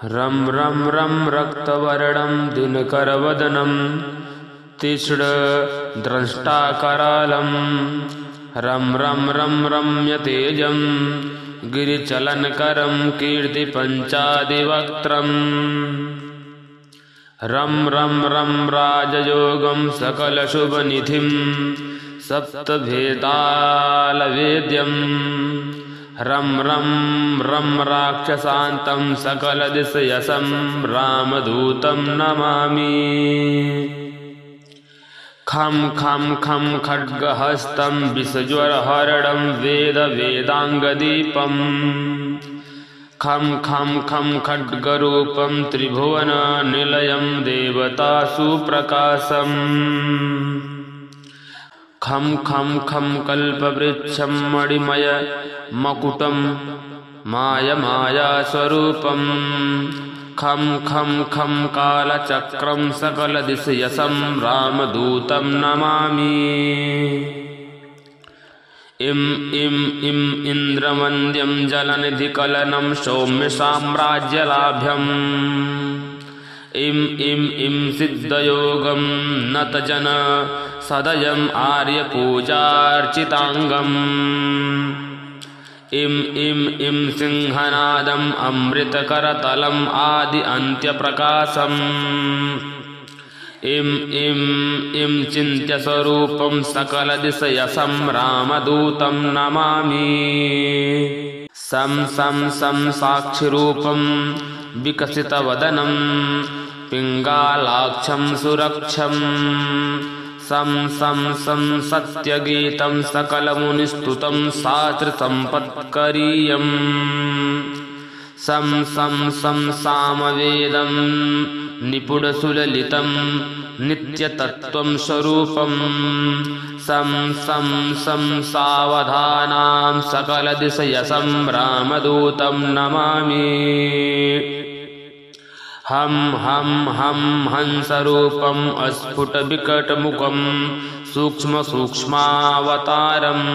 रं रं रं रक्तवर्णं दिनकरवदनं तीक्ष्णद्रष्टाकरालं रं रं रं रम्यतेजं गिरिचलनकरं कीर्तिपञ्चादिवक्त्रम् रं रं रं राजयोगं सकलशुभनिधिं सप्तभेतालवेद्यं रं रं रं राक्षसान्तं सकलदिशयसं रामदूतं नमामि खं खं खं खड्गहस्तं विषज्वरहरणं वेदवेदाङ्गदीपं खं खं खं खड्गरूपं त्रिभुवननिलयं देवतासुप्रकाशम् खं खं खं कल्पवृक्षं मणिमय मकुटं मायमायास्वरूपं खं खं खं कालचक्रं सकलदिशयसं रामदूतं नमामि इं इं इं इन्द्रवन्द्यं जलनिधिकलनं सौम्यसाम्राज्यलाभ्यम् इं इं इं सिद्धयोगं नतजन सदयम् आर्यपूजार्चिताङ्गम् इं इं इं सिंहनादम् अमृतकरतलम् आदि अन्त्यप्रकाशम् इं इं इं चिन्त्यस्वरूपं सकलदिशयसं रामदूतं नमामि सं सं सं साक्षिरूपं विकसितवदनं पिङ्गालाक्षं सुरक्षं सं सं सं सत्यगीतं सकलमुनिस्तुतं शास्त्रसम्पत्करीयम् सं सं सं सामवेदं निपुणसुललितं नित्यतत्त्वं स्वरूपं सं सं सं सावधानां सकलदिशयसं रामदूतं नमामि हं हं हं हंसरूपम् अस्फुटविकटमुखं सूक्ष्मसूक्ष्मावतारम्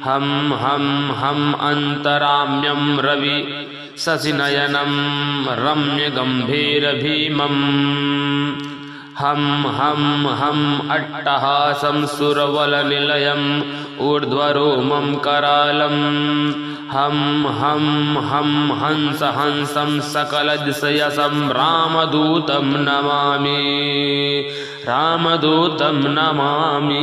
हं हं हं अन्तराम्यं रवि शशिनयनं रम्यगम्भीरभीमम् हं हं हं अट्टहासं सुरवलनिलयम् ऊर्ध्वरोमं करालम् हं हं हं हंस हंसं सकलदिशयसं रामदूतं नमामि रामदूतं नमामि।